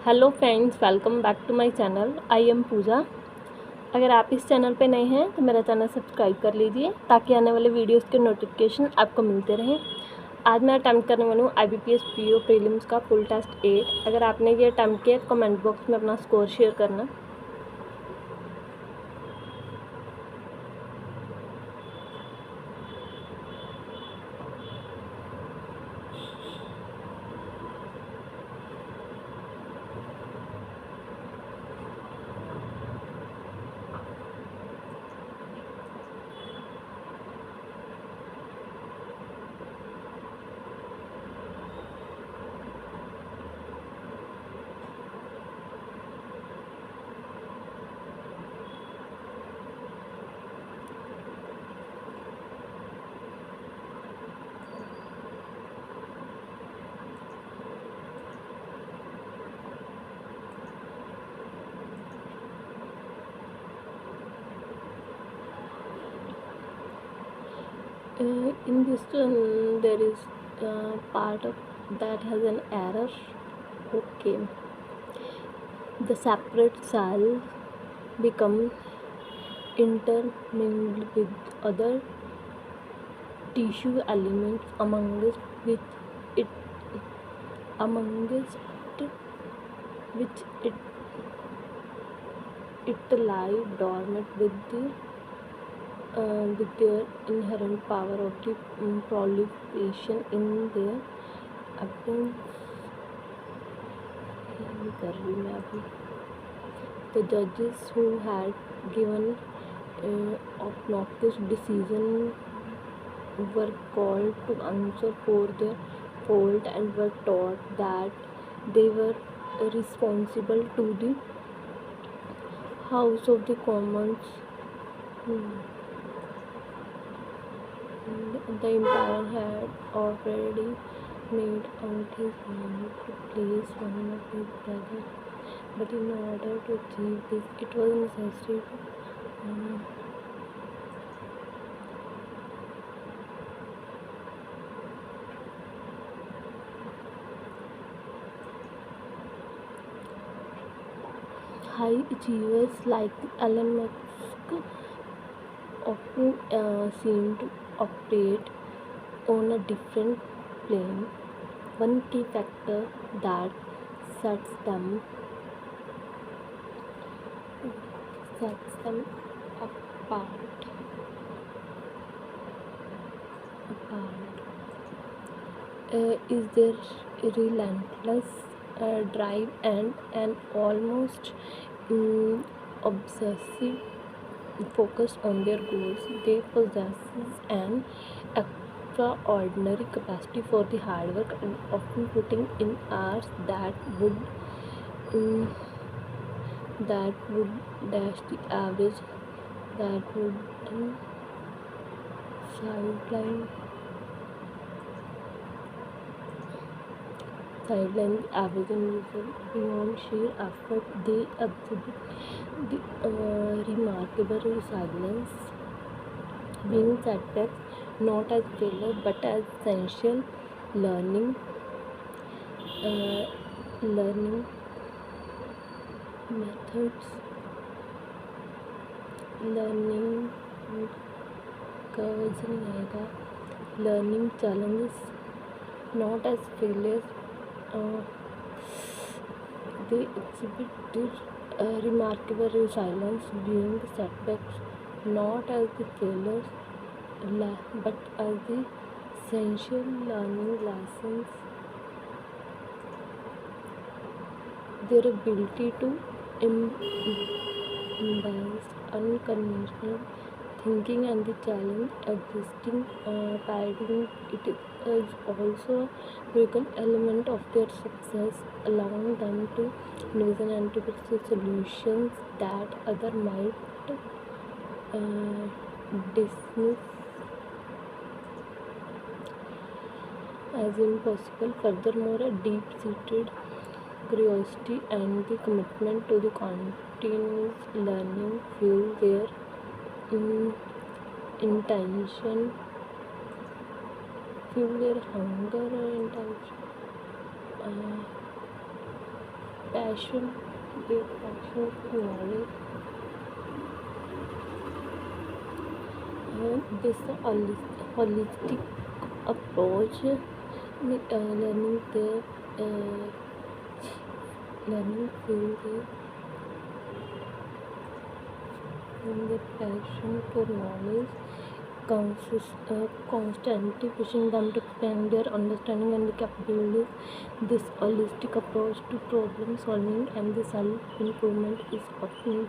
Hello friends, welcome back to my channel. I am Pooja. अगर आप इस चैनल पे नए हैं तो मेरा चैनल सब्सक्राइब कर लीजिए ताकि आने वाले वीडियोस के नोटिफिकेशन आपको मिलते रहें। आज मैं अटैम्प्ट करने वाली हूँ IBPS PO प्रीलिम्स का फुल टेस्ट 8। अगर आपने ये अटैम्प्ट किया तो कमेंट बॉक्स में अपना स्कोर शेयर करना। In this one, there is part of that has an error. Okay, the separate cells become intermingled with other tissue elements amongst which it lie dormant with their inherent power of the proliferation in their absence. कर रही मैं अभी The judges who had given obnoxious decision were called to answer for their fault and were taught that they were responsible to the House of the Commons. The emperor had already made out his mind to place one of his brothers, but in order to achieve this, it was necessary to high achievers like Elon Musk often seem to operate on a different plane. One key factor that sets them apart is their relentless drive and an almost obsessive focus on their goals. They possess an extraordinary capacity for the hard work and often putting in hours um, that would dash the average that would sideline the average individual. Beyond sheer effort, they exhibit the remarkable resilience, being setbacks not as failure but as essential learning methods, learning curves नहीं आएगा, learning challenges not as failures. They exhibit this remarkable resilience, viewing the setbacks not as the failures but as the essential learning lessons. Their ability to embrace unconventional thinking and the challenge existing paradigms, it is also a critical element of their success, allowing them to envision and to pursue solutions that others might dismiss as impossible. Furthermore, a deep-seated curiosity and the commitment to the continuous learning fuel their intention, fuel their hunger and intention passion, their passion for knowledge. This holistic approach, uh, learning field and their passion for knowledge, constantly pushing them to expand their understanding and capabilities. This holistic approach to problem solving and the self improvement is often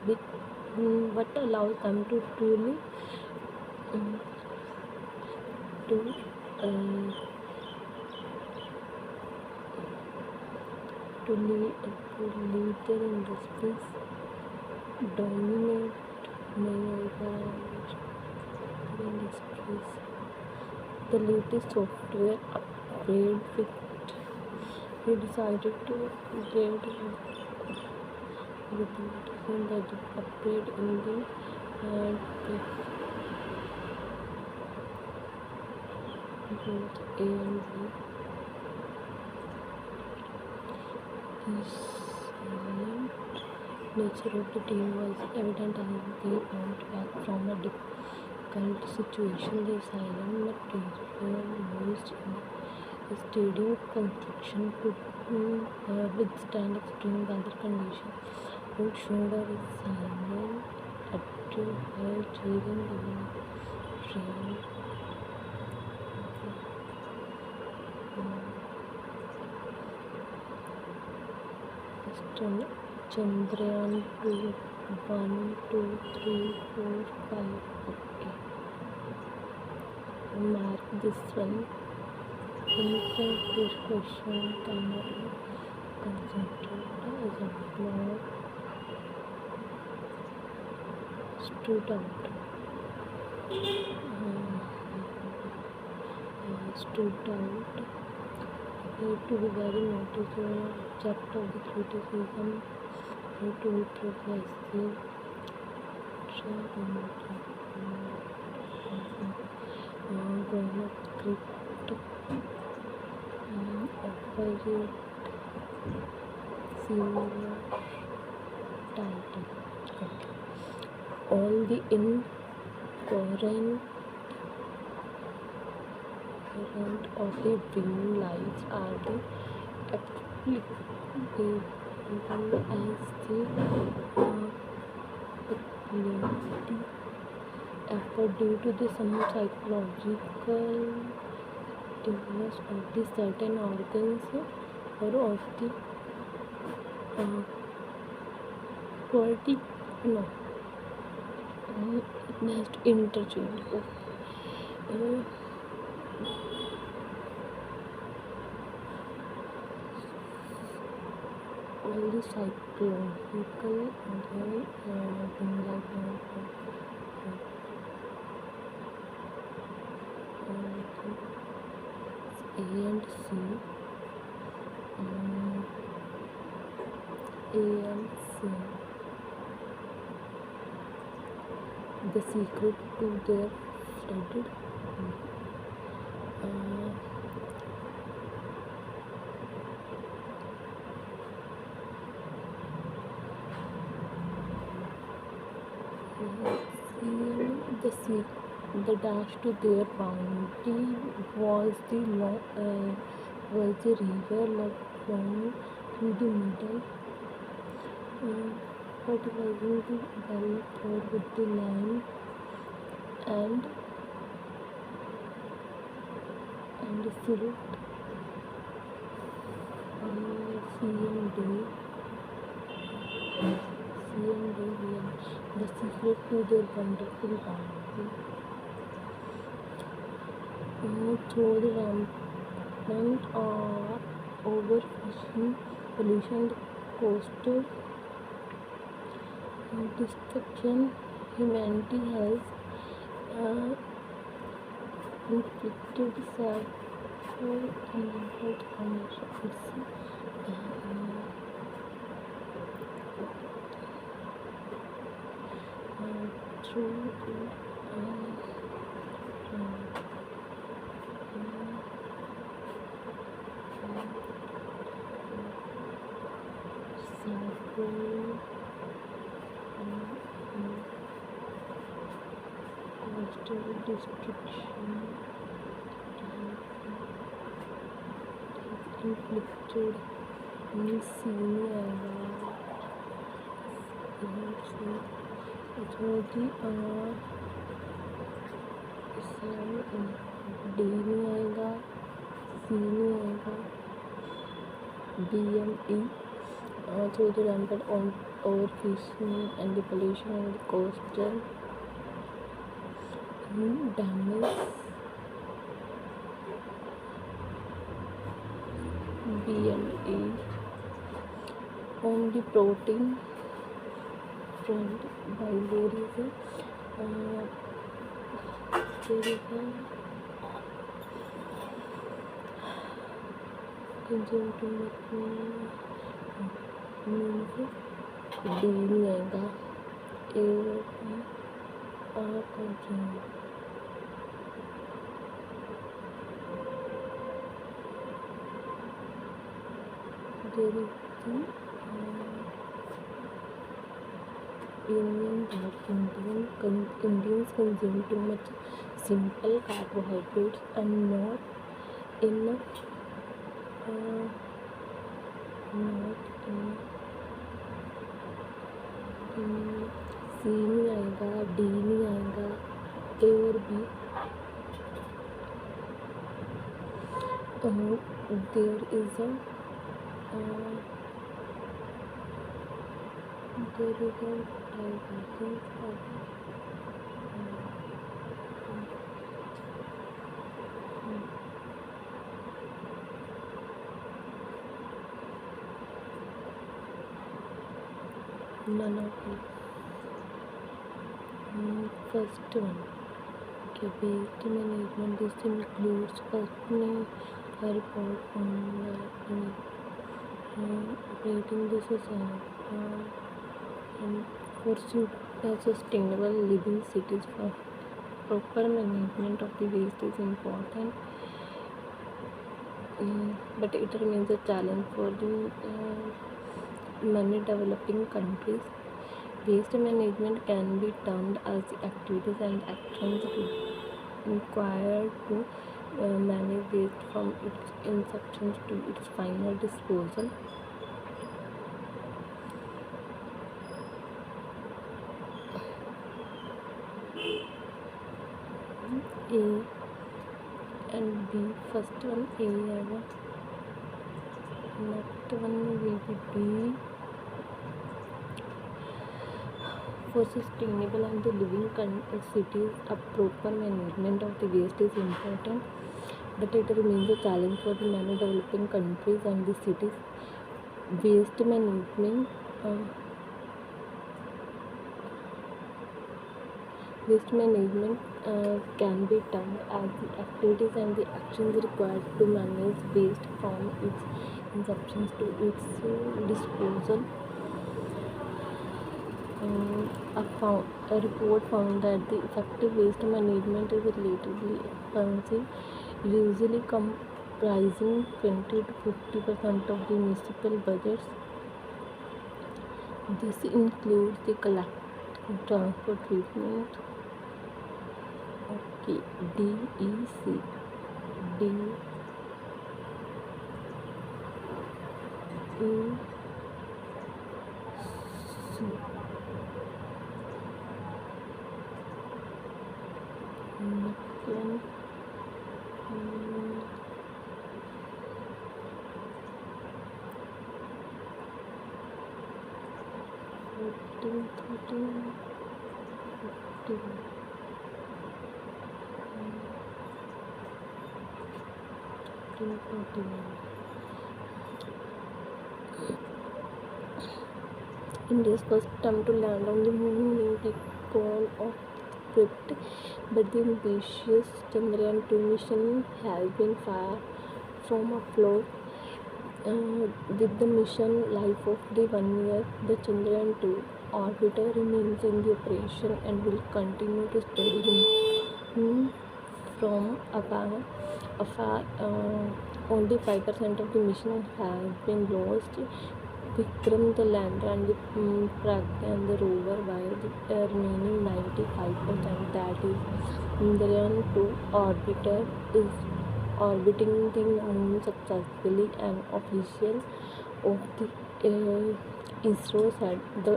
what allows them to truly um, to uh, to lead their industries, dominate many other industries. The latest software upgrade we decided to upgrade with the upgrade in the both A and B. The silent nature of the team was evident as they bounced back from a difficult situation. The silent material used in stadium construction could withstand extreme weather conditions. Wood showed a resilient attitude while cheering the train. Chandrayaan 2, 1, 2, 3, 4, 5. Okay. Mark this one. This question cannot be considered as a blog stood out. Need to be very noticeable object of the criticism. Need to be progressive. Government script. Opposite similar title. Okay. All the incoherent of the wing lights are the applicable as the peculiarity effort due to the some psychological illness of the certain organs or of the quality. No, next interchange. All the psychological and things like A and C. A and C. The secret to their flooded. The dash to their bounty was the river left flowing through the middle, fertilizing the valley floor with the land and silt. C and D. The secret to their wonderful bounty. Through the rampant or overfishing, pollution, coastal destruction, humanity has inflicted several unlimited harms. Through control coastal destruction inflicted in sea authority D नहीं आएगा, सी नहीं आएगा, BME through the rampant overfishing and the pollution of the coastal damage, BME on the protein front. While there is a consume too much means D नहीं आएगा, A और consume. There is Indian that Indians consume too much simple carbohydrates and not enough C नहीं आएगा, D नहीं आएगा, A और B. There is a none of these. First one, okay, waste management. This includes first report on operating the society and pursuit of sustainable living cities. For proper management of the waste is important, but it remains a challenge for the many developing countries. Waste management can be termed as the activities and actions required to manage waste from its inception to its final disposal. A and B. First one A आएगा, next one will be B. For sustainable and the living cities, a proper management of the waste is important, but it remains a challenge for the many developing countries and the cities. Waste management can be termed as the activities and the actions required to manage waste from its inception to its disposal. A report found that the effective waste management is relatively expensive, usually comprising 20 to 50% of the municipal budgets. This includes the collection, transport, treatment. Okay, DEC. Next one. 14, 13, 15. India's first attempt to land on the moon named the cone of script, but the ambitious Chandrayaan-2 mission has been far from afloat. With the mission life of the 1 year, the Chandrayaan-2 orbiter remains in the operation and will continue to study him from afar. Only 5% of the mission has been lost. Vikram, the lander, and the Pragya and the rover, while the remaining 95%, that is Chandrayaan-2 orbiter, is orbiting the moon successfully. An official of the ISRO said the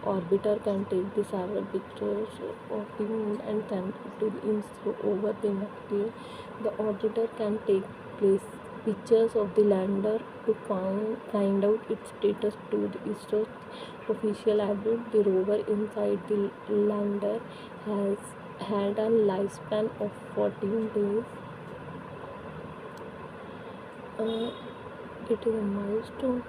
orbiter can take the several pictures of the moon and send it to the ISRO over the next year. The orbiter can take pictures of the lander to find out its status to the ISRO's official added. The rover inside the lander has had a lifespan of 14 days. It is a milestone.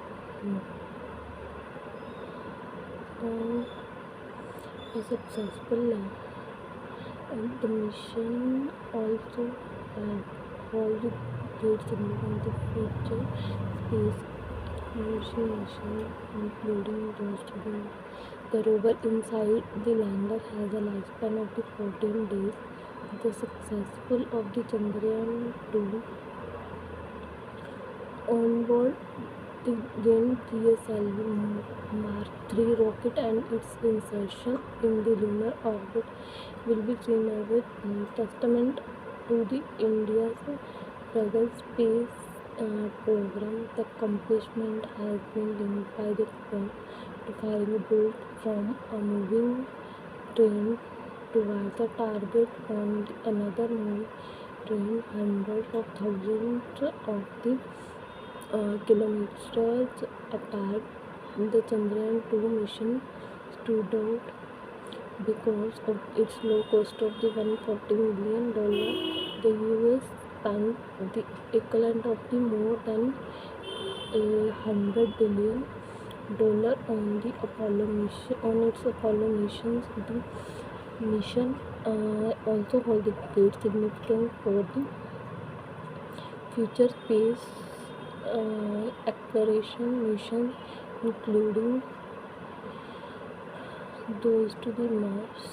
A successful land, and the mission also had all the great significant future space exploration missions, including those to the rover inside the lander has a lifespan of the 14 days. The successful of the Chandrayaan-2 onboard the then PSLV Mark III rocket and its insertion in the lunar orbit will be seen as a testament to the India's frugal space program. The accomplishment has been linked by the to firing a bolt from a moving train towards a target on another moving train hundreds of thousands of the kilometers apart. The Chandrayaan-2 mission stood out because of its low cost of the $140 million. The US spent the equivalent of the more than $100 billion on the Apollo mission, on its Apollo missions. The mission also holds great significance for the future space exploration missions, including those to the Mars.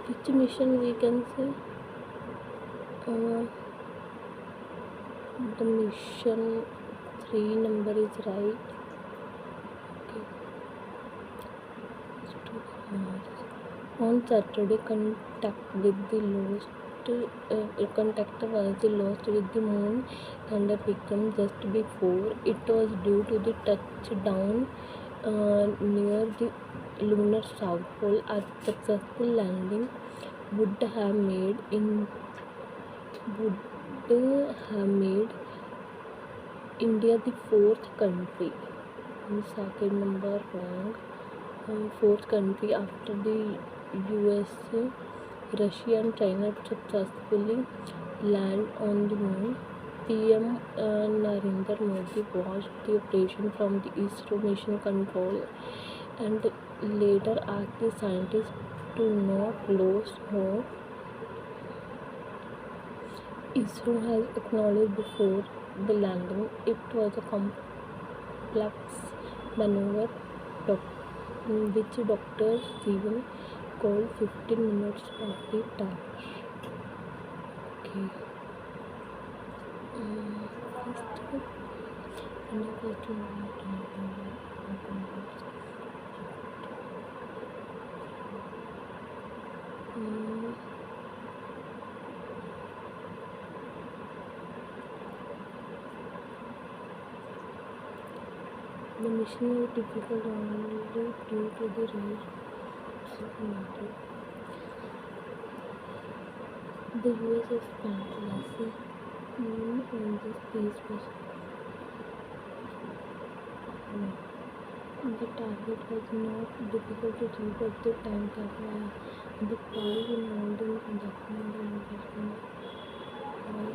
Which mission we can say? The mission 3 number is right. Okay. To the Mars. On Saturday, contact was lost with the moon lander Vikram just before it was due to the touchdown near the lunar south pole. A successful landing would have made India the fourth country. Second number wrong. Fourth country after the USA, Russia and China to successfully land on the moon. PM Narendra Modi watched the operation from the ISRO mission control and later asked the scientists to not lose hope. ISRO has acknowledged before the landing it was a complex maneuver which Dr. Steven called 15 minutes of the task. Okay. The mission was difficult only due to the rise of matter. The US has spent less on the space was the target was not difficult to achieve, but the time the prize involved in conducting the investment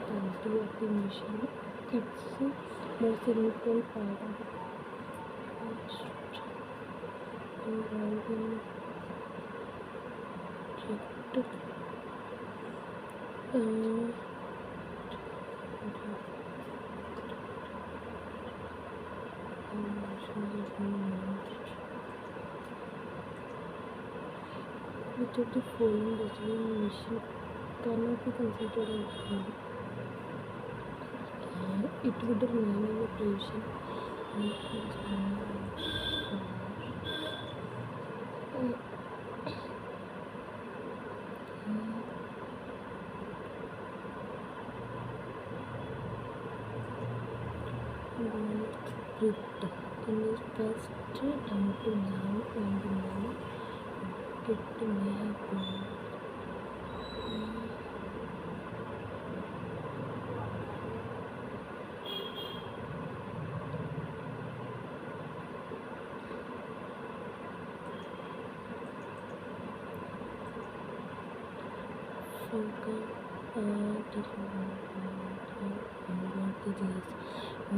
quality of the mission. It's a more significant part of the involved in objective which of the following decision mission cannot be considered as wrong? It would remain in operation English first down to now and now get to my home.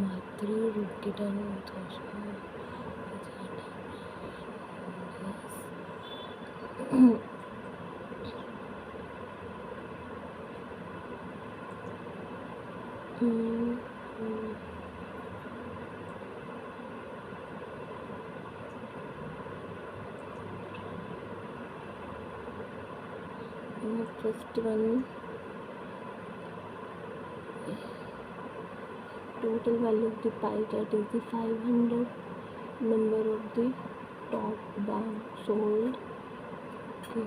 मातृ रुकिटन first one, total value of the pie chart is the 500, number of the top bank sold, okay,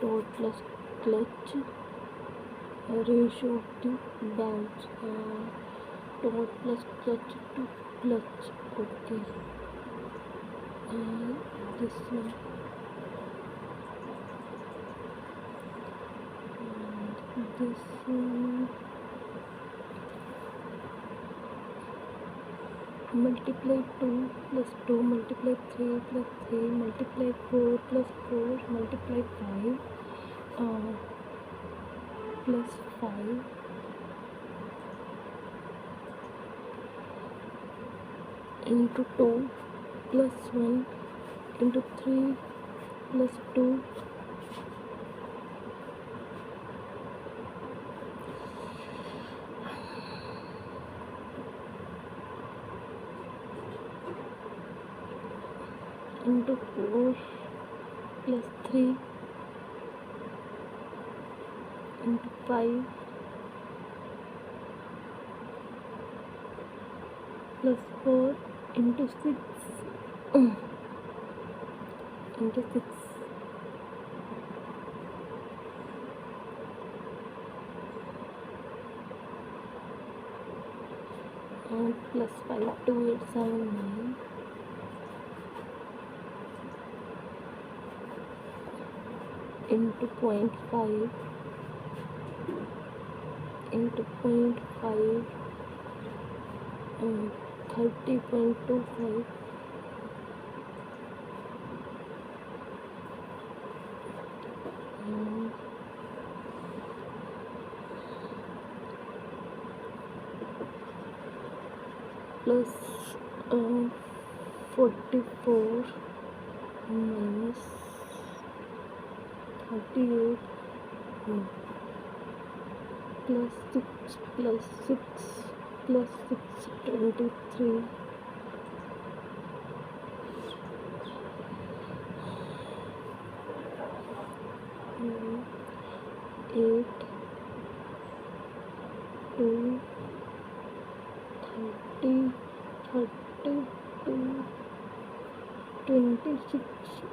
tot plus clutch, ratio of the banks, tot plus clutch to clutch, okay, this one, this one, multiply 2 plus 2 multiply 3 plus 3 multiply 4 plus 4 multiply 5 plus 5 into 2 plus 1 into 3 plus 2 into 4 plus 3 into 5 plus 4 into 6 into 6 and plus 5 2 8 7 9 into 0.5 into 0.5 30.25 plus 44 minus 38 plus 6 plus 6 plus 6 23 8 2 30 32 26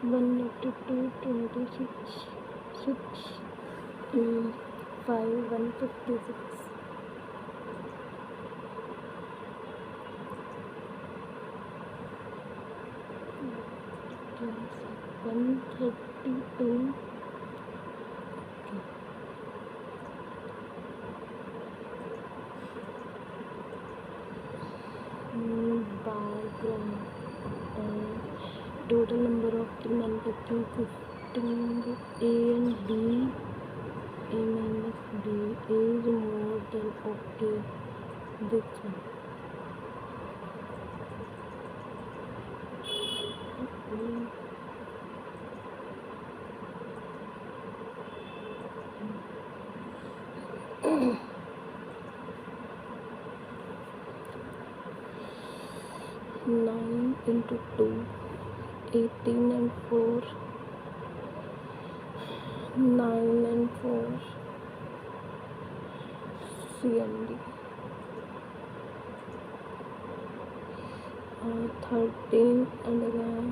182 26 6 5 156 132 background. Total number of the manufacturing system A and B, A minus B is more than okay. This one. Nine into 2, 18 and 4, 9 and 4, C and D. 13 and again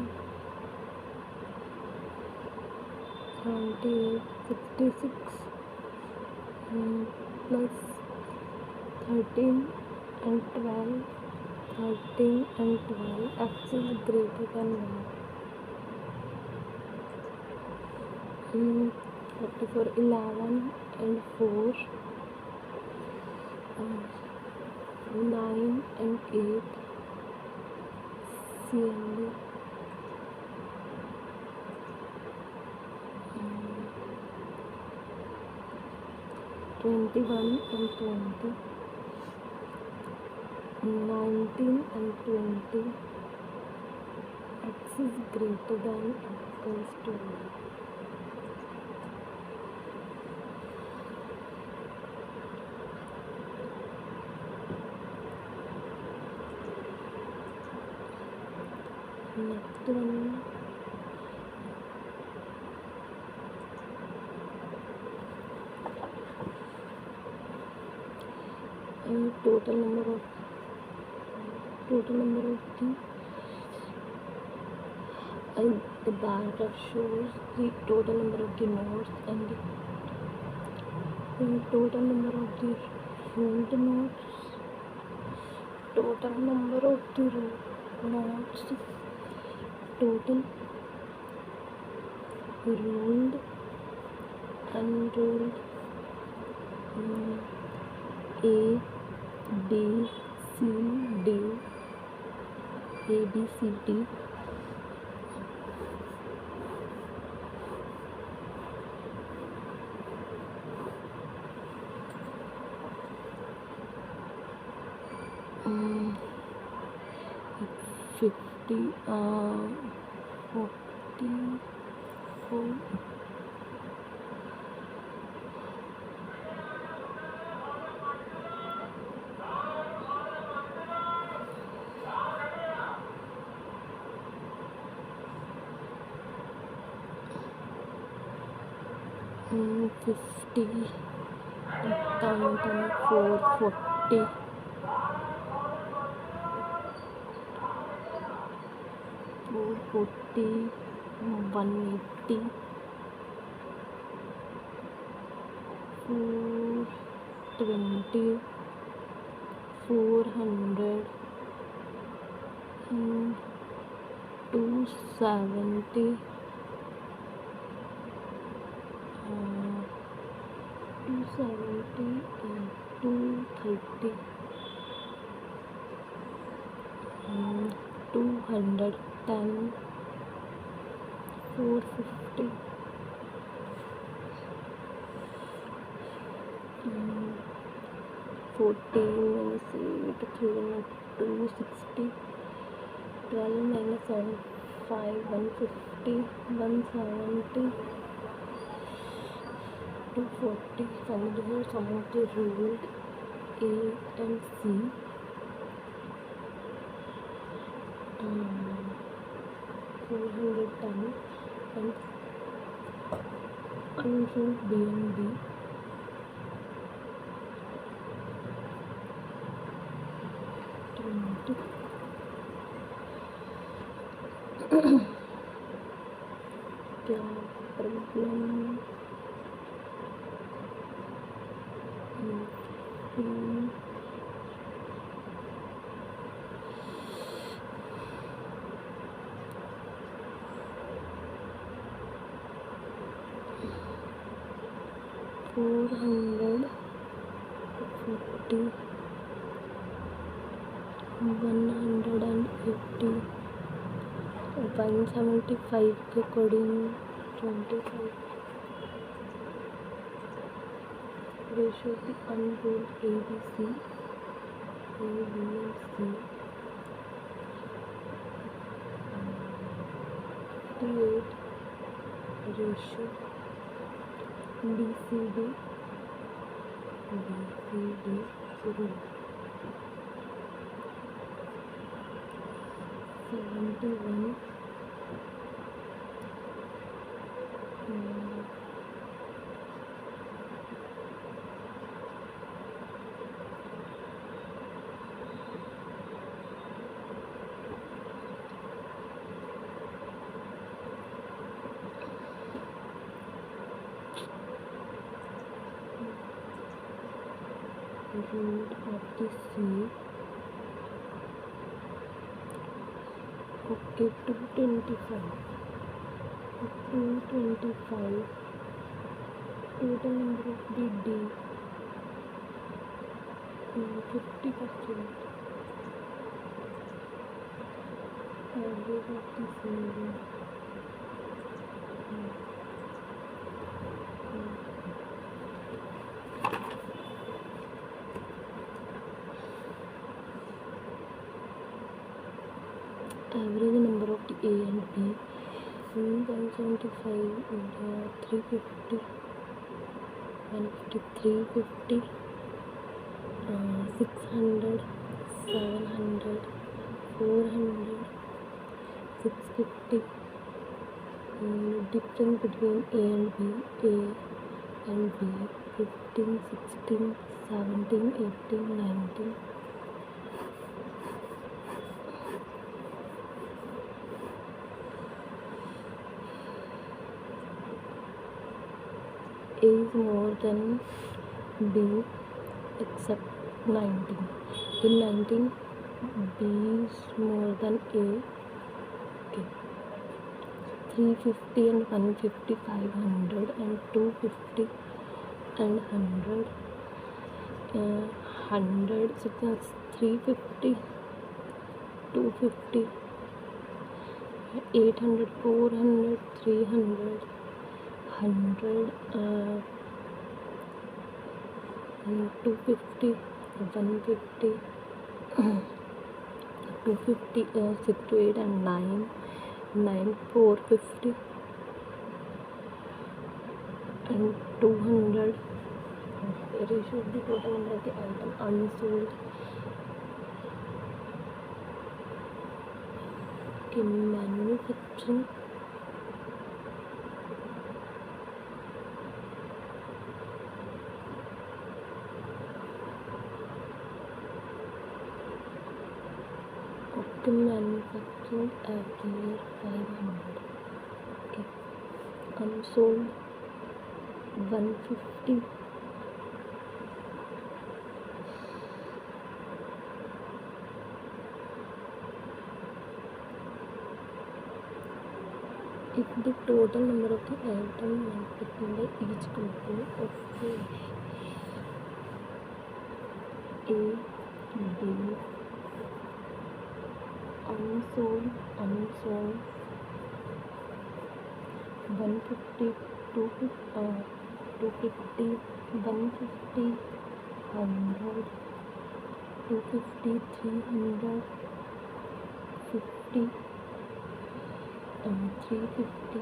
78, 66 plus 13 and 12, 13 and 12, x is greater than 1. 44, 11 and 4, 9 and 8, C and D. 21 and 20, 19 and 20, x is greater than equals to 1. Next one, total number of the bar graph shows the total number of the nodes and the total number of the ruled nodes, total number of the nodes, total ruled, unruled, A, B, C, D, A, B, C, D, um, 50, 44, 50, count 440, 440, 180, 420, 400, 270, 270 and 230, 210, 450, 14 minus 8, 3 260, 12 minus 7, 5, 150, 170, 240. Finally here some of the ruled A and C, 410 and unruled B and D, 20. क्या problem 440, 180, 175 के according 25 ratio of the unruled A, B, C, A, B and C, 58 ratio B, C, D, B, C, D, ruled, 71, 1 root of the C. Okay, 225. 225. Total number of the D. 50%. Average of the C. Average number of the A and B. 175, 350, 150, 350, 600, 700, 400, 650. Difference between A and B, A and B, 15, 16, 17, 18, 19. A is more than B except 19. In 19, B is more than A. Okay. 350 and 150, 500 and 250 and 100. 100, so that's 350, 250, 800, 400, 300, 100, 250, 150, 250, 6 to 8 and 9, 450 and 200. Ratio of the total number of the item unsold. Okay, manufacturing. Okay, manufacturing every year 500. Okay, unsold 150. If the total number of the item multiplied by each company of A, B, unsold, 150, 250, 150, 100, 250, 300, 50, 350,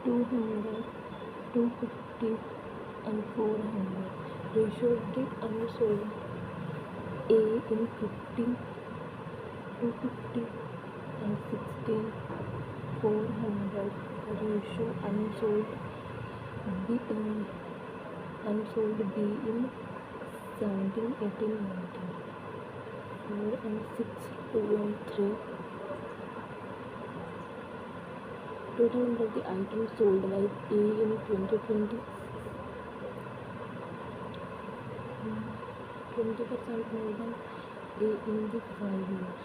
200, 250 and 400. Ratio of the unsold. A in 50, 250 and 16, 400. Ratio unsold. B in unsold. B in 17, 18, 19. 4 and 6, 2 and 3. Total number of the items sold by A in 2020. 20% more than A in the 5 years.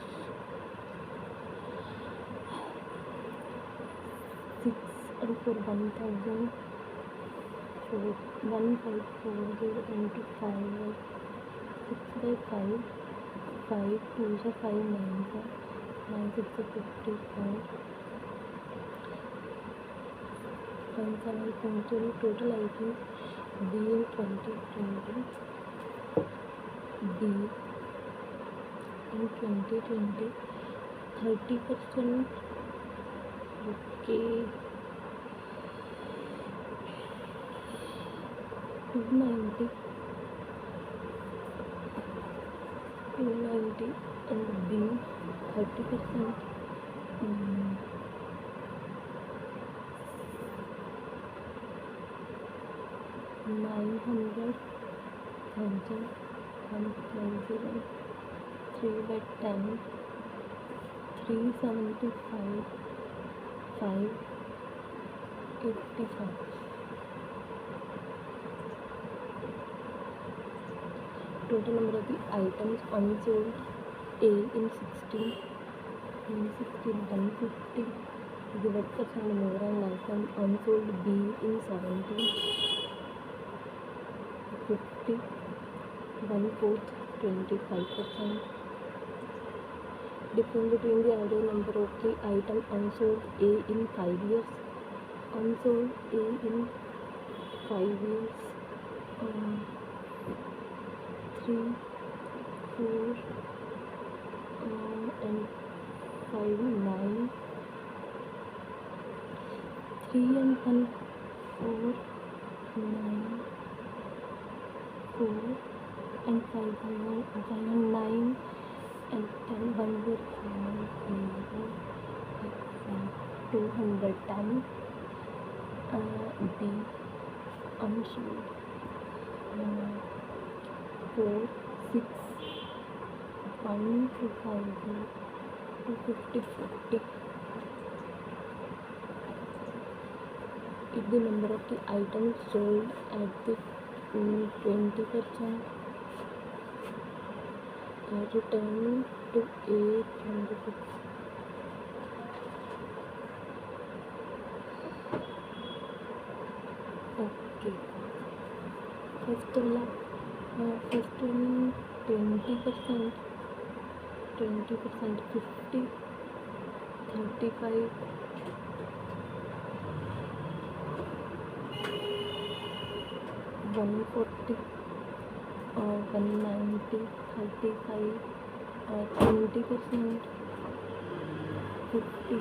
6 and for 1,000, 1540 into 5, 6 by 5, 5 2s are 5 9s are 9 6 are 55, 17.0 total items B in 2020. B in 2020, 30%. Okay, 290, 290 and B 30%. 900,000, 190, 3 by 10, 375, 585. total number of the items unsold A in 16, in 16 150, the what percent more and less than unsold B in 17, 50, 1/4, 25%. Difference between the average number of the item unsold A in 5 years, unsold A in 5 years, 3, 4, and 5, 9, 3 and 1, 4, 9, 4 and 5 and 9 and 10, 1 will 210. B unsold 4, 6, 1 to 5, 250, 40. If the number of the items sold at the 20%, return to A 20%. Okay. First one 20%, 50, 35, 140, 190, 35, 20%, 50,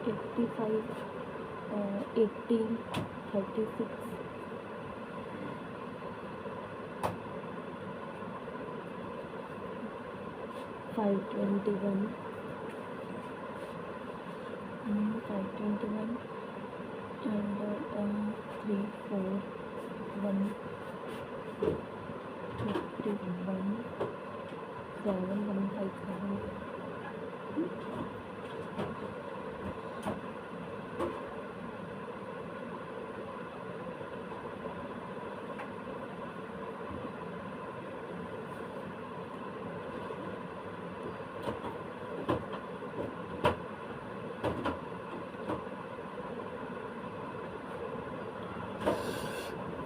85, 18, 36, 521, 521 and 3, 4, 1, 51, 7, 157.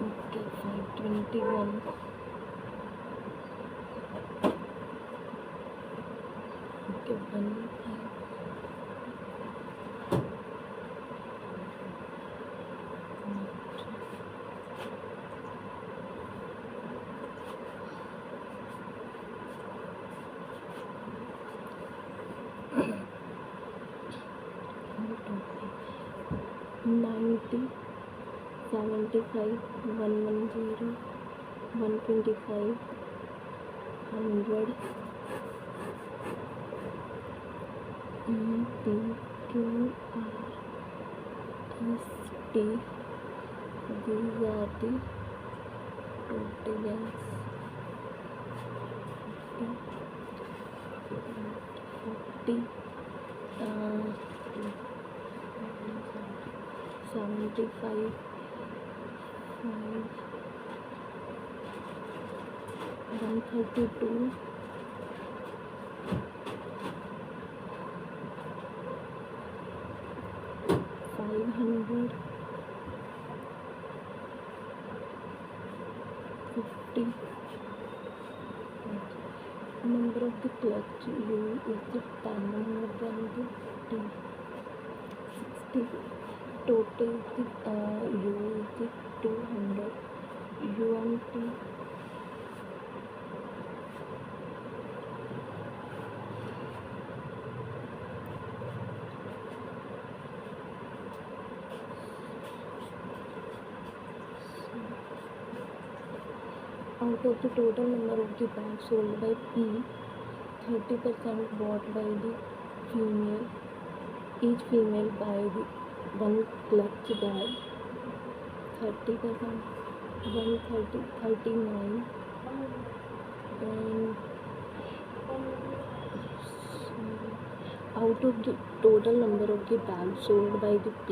Okay, 521. Okay, 1, 90, 75, 110, 125, 100, E, P, Q, R, S, T. These are the totals. 40, 75, 5, 132, 500, 50. Number of the clutch U is the 10 more than the T. 60. Total the U is the 200. U and T. Out of the total number of the bags sold by P, 30% bought by the female. Each female buy the one clutch bag. 30%, 130, 39, and out of the total number of the bags sold by the P,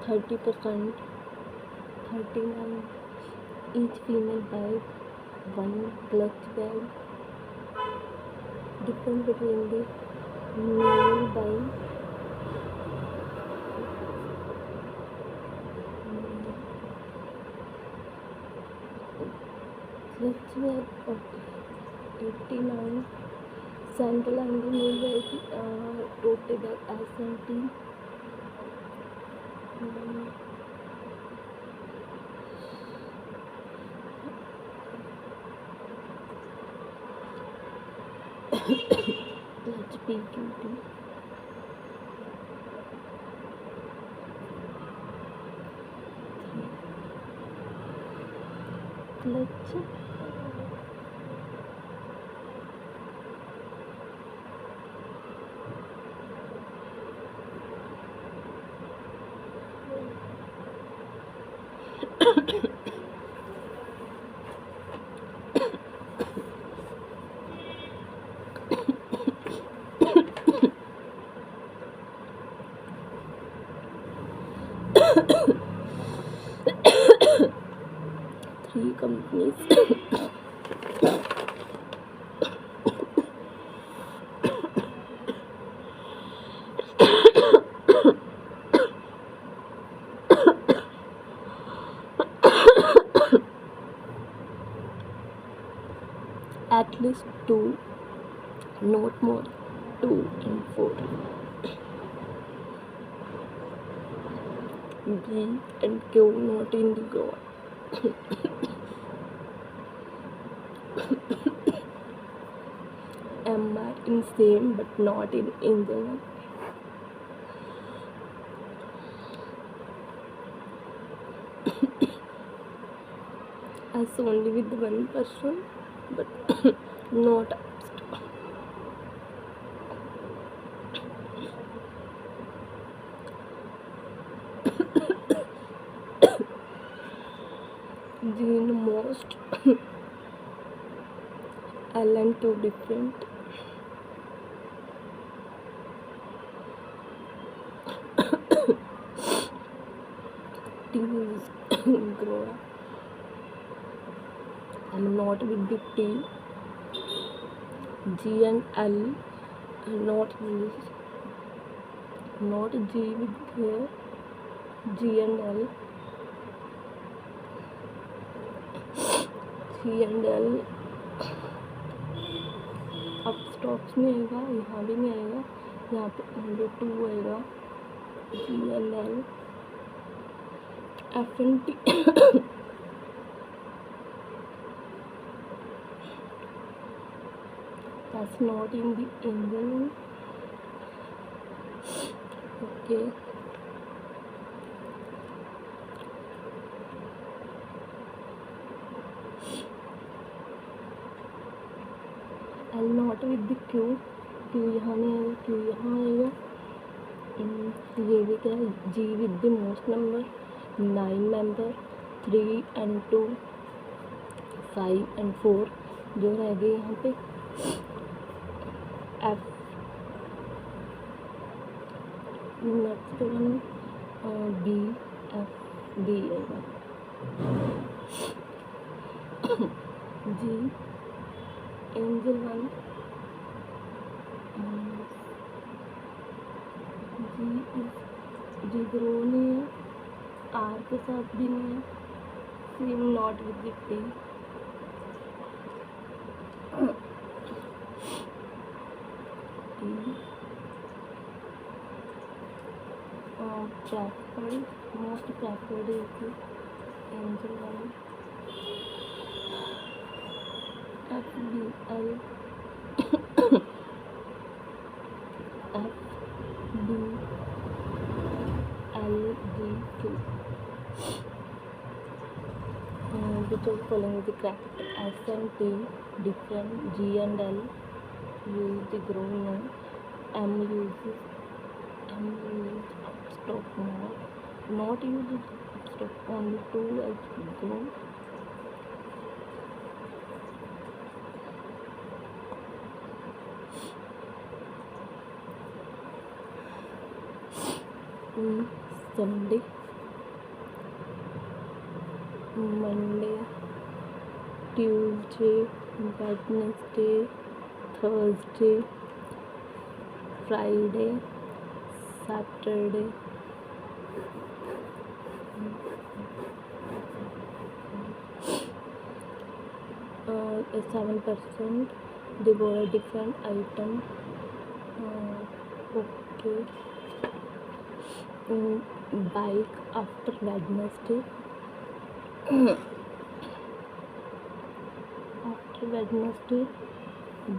30%, 39, each female buy 1 clutch valve. Difference between the manual by clutch valve of 89. Central angle made by rotated as 17. Clutch PQT. Clutch three companies. At least 2, not more, 2 and 4. B and Q not in the ground. M are in same but not in engine. As only with one person but not gene most L and Q different. T is grower. I'm not with the T. G and L are not used. Not G with here. G and L. G and L अब stocks में आएगा, यहाँ भी नहीं आएगा, यहाँ पे only 2 आएगा. G and L. F and T. That's not in the engine. Okay. L not with the Q. Q यहाँ नहीं आएगा, Q यहाँ आएगा. ये भी क्या है? G with the most number, 9 member, 3 and 2, 5 and 4 जो रह गए यहाँ पे. F next one B, F B आएगा. G angel 1. जी ग्रो नहीं है, आर के साथ भी नहीं है. Same not with the T. preferred, most preferred is the angel 1. FBL FBLGQ. Which of the following is the correct? S and T different. G and L use the grow no. M uses upstock more. Not use upstock, only 2 as grow. Sunday, Monday, Tuesday, Wednesday, Thursday, Friday, Saturday, a 7% they borrow different item. Okay. Bike after Wednesday. After Wednesday,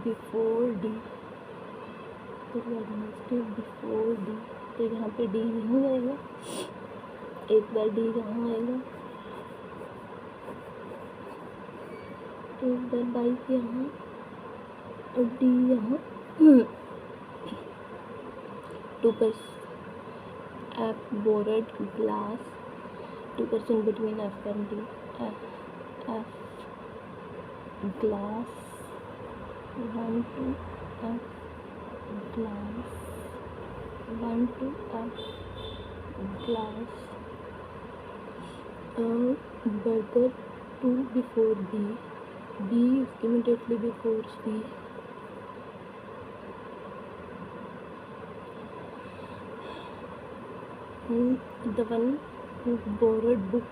before D. फिर Wednesday before D, तो यहाँ पे D नहीं आएगा, एक बार D यहाँ आएगा, एक बार बाइक यहाँ और D यहाँ. 2% F borrowed glass, 2% between F and D. F glass, 1 to F glass, 1 to F glass. Burger 2 before B. B is immediately before C. The one who borrowed book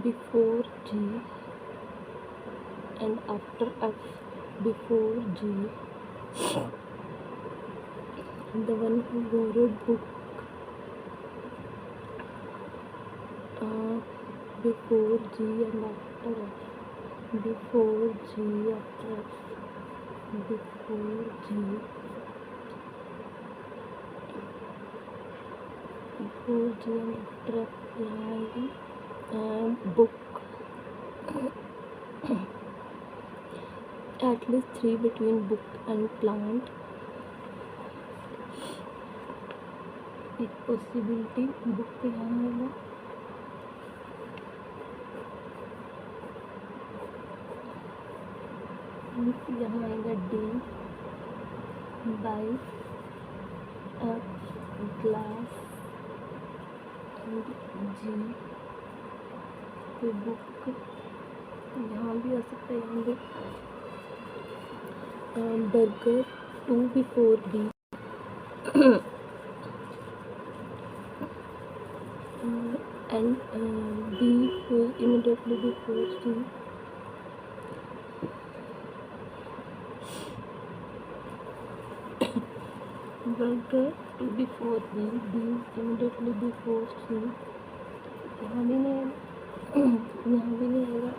before G and after F before G. The one who borrowed book before G and after F. Before G, after F. Before G. Before G and after F. Book. At least 3 between book and plant. एक possibility book पे यहाँ आएगा, यहाँ आएगा D, bike, F, glass and G, फिर book यहाँ भी आ सकता है, यहाँ भी burger 2 before D. And D was immediately before C. Burger 2 before D. D immediately before C. यहाँ भी नहीं आएगा, यहाँ भी नहीं आएगा.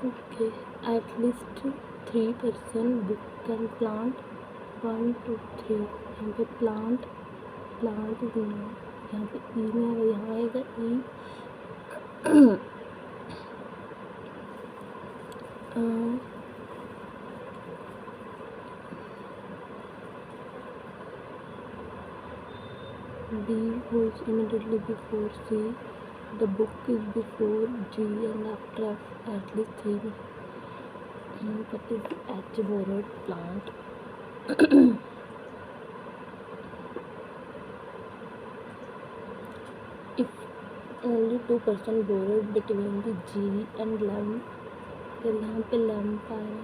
Okay, at least 3% book and plant. 1, 2, 3. यहाँ पे plant is नहीं, यहाँ पे E नहीं आएगा, यहाँ आएगा E. D was immediately before C. The book is before G and after F at least 3. That is H borrowed plant. If only 2% borrowed between the G and lamp, अगर यहाँ पे lamp आया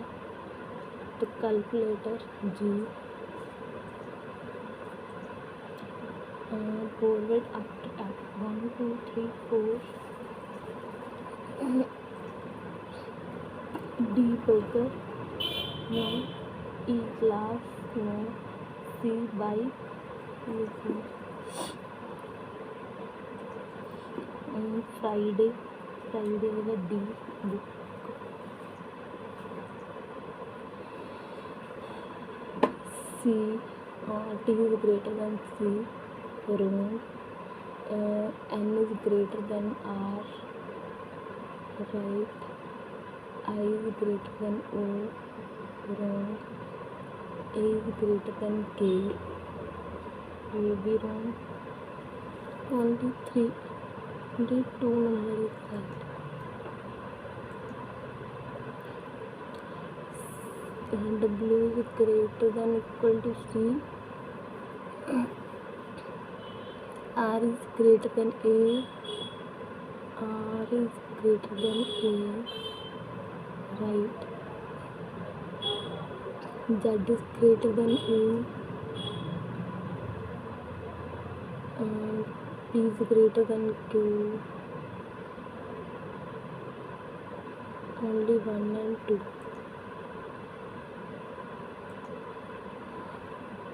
तो calculator G. Borrowed after F. 1, 2, 3, 4. D burger, no. E glass, no. C bike, yes. Friday होगा D book. C, T is greater than C, wrong. N is greater than R, right. I is greater than O, wrong. A is greater than K, will be wrong. Only 2 number is right. W is greater than equal to C. R is greater than A. R is greater than A. right. Z is greater than A, P is greater than Q, only 1 and 2.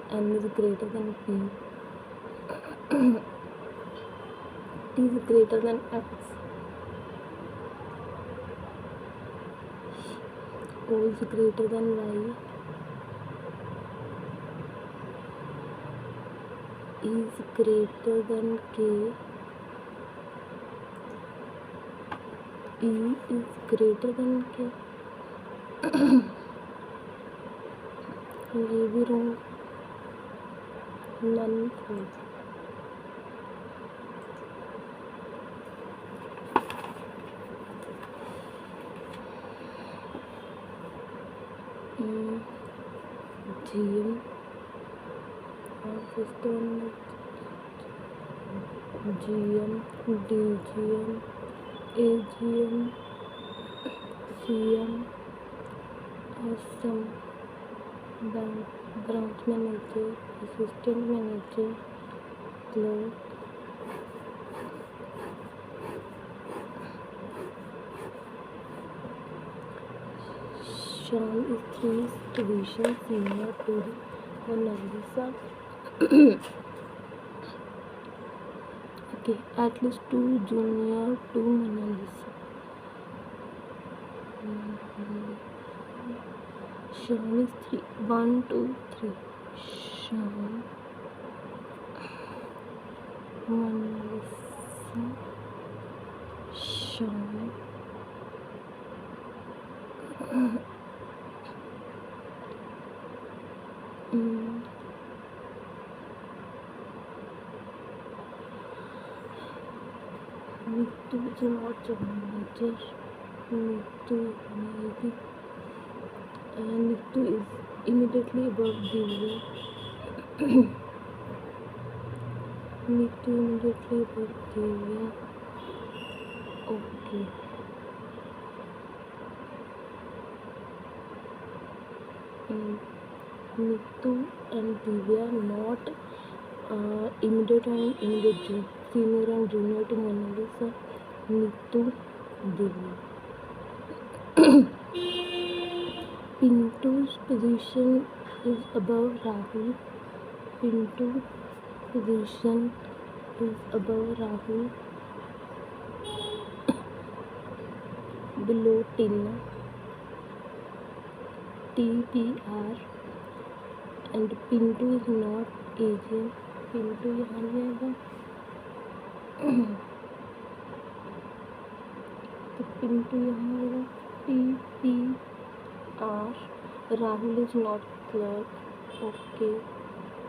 N is greater than P. T is greater than X. O is greater than Y. E is greater than K. E is greater than K. ये भी wrong. None false. GM और first one GM, DGM, AGM, CM और some branch manager, assistant manager, clerk. Sean is 3 position senior to Mona Lisa. Okay, at least 2 junior to Mona Lisa. Sean is 3. 1, 2, 3. Sean, Mona Lisa, Sean, Nitu is not job manager. Nitu maybe. Nitu is immediately above Divya. Nitu immediately above Divya. Okay. Nitu and Divya not immediate and immediate senior and junior to Mona Lisa. Nitu, Divya. Pintu's position is above Rahul. Pintu position is above Rahul. Below Tina. TPR. And Pintu is not agent. Pintu यहाँ भी आएगा. तो Pintu यहाँ आएगा. TPR. Rahul is not clerk. Okay.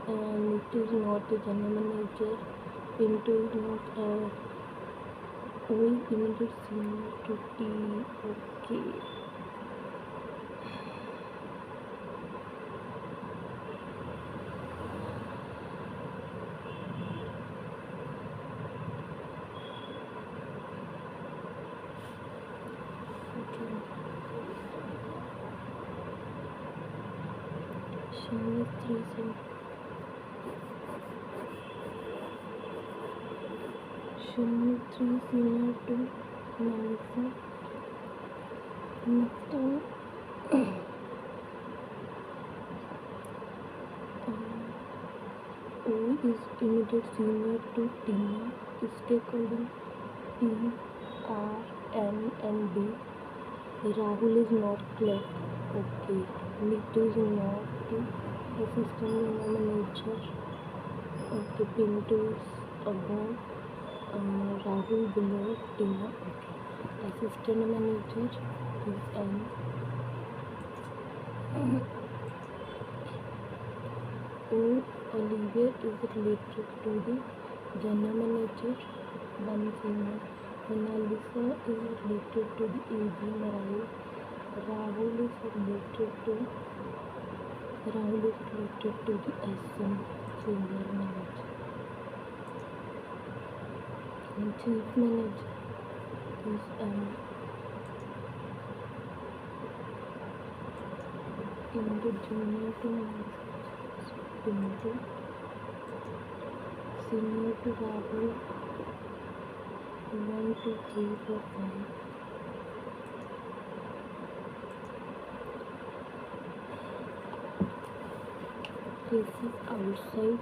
Nitu is not the general manager. Pintu is not immediate senior to T. Okay. Sean is 3 senior. Sean is 3 senior to Melissa. Next one. O is immediate senior to Tina. इसके according P, R, N and D. Rahul is not clerk. Okay. Nitu is not assistant manager. Okay. Pintu is above. Rahul below Tina. Okay. Assistant manager is N. O, Oliver is related to the general manager. 1 senior. Mona Lisa is related to the AG Mariah. Rahul is related to the SM senior manager. And chief manager is M. into junior to Pintu, senior to Rahul, 1, 2, 3, 4, 5. Cases outside.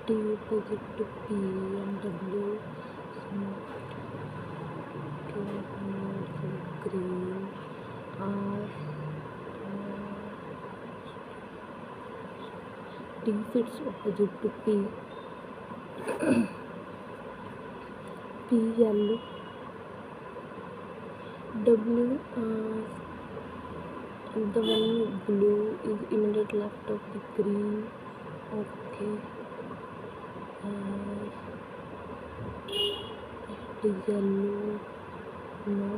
T opposite to P and W, green, R, T fits opposite to P, P yellow, W, the one blue is immediate left of the green. Okay. The yellow, no.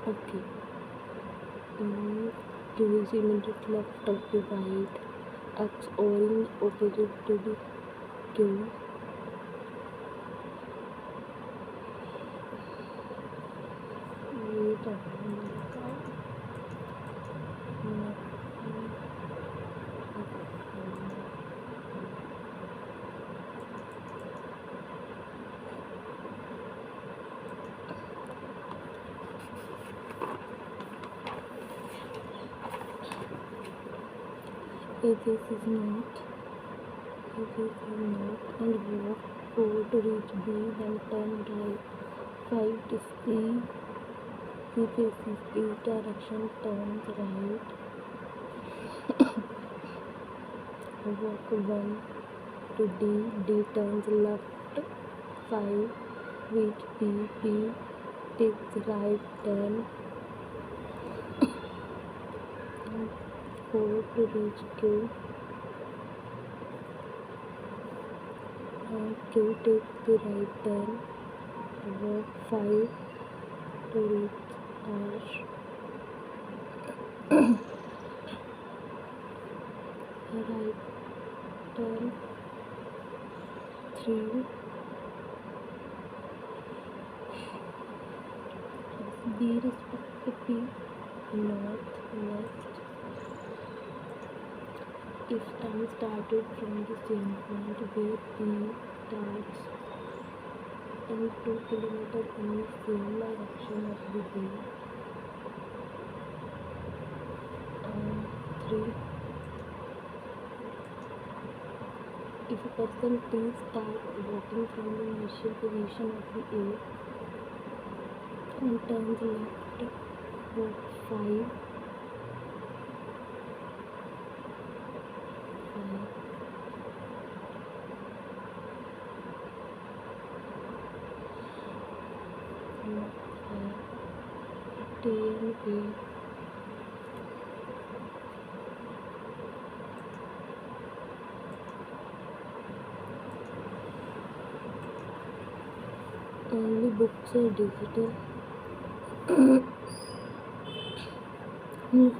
Okay. Q is immediate left of the white. X orange opposite to the Q. This is not, and walk 4 to reach B, then turn right, 5 to C, C faces east direction, turns right, walk 1 to D, D turns left, 5, reach P, P takes right turn, 4 to reach Q, Q takes the right turn, walk 5 to reach R, right turn, 3, B respect to P, north, west. If time started from the same point where P starts and 2 kilometers in the same direction of the way, 3. If a person T starts walking from the initial position of the A and turns left, walk 5, 5, T and A. Only books are digital.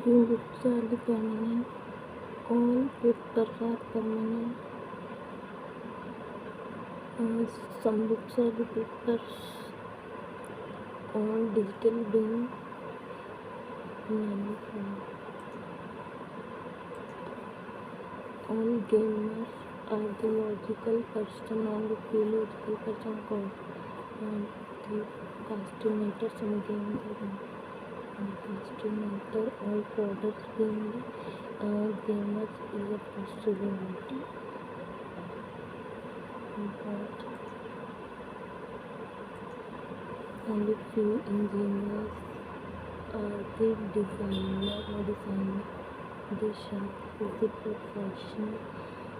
Few books are the permanent. All papers are permanent. Some books are the papers. All digital being none. All gamers are the logical person and the theological person called the procrastinator. Some games are procrastinator. All products being gamers is a possibility. But only few engineers are the designer. The shop is the profession.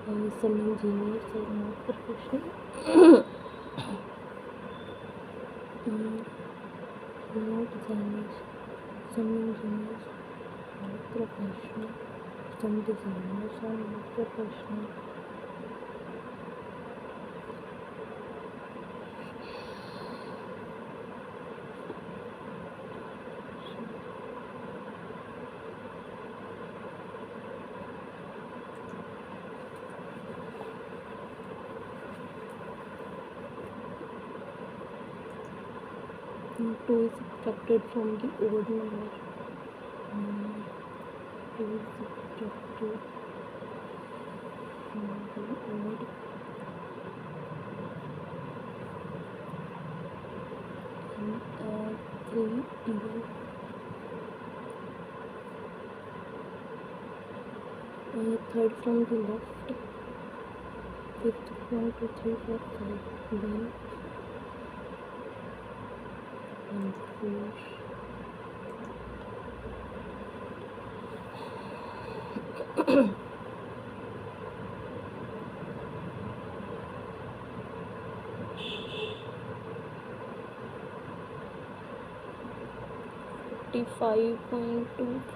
Some engineers are not professional. No designers. Some engineers are professional. Some designers are not professional. 2 is subtracted from the odd number. 2 is subtracted from the odd. And add 3 even. Third from the left. Fifth 1, 2, 3, 4, 5. Then and 4. 45.25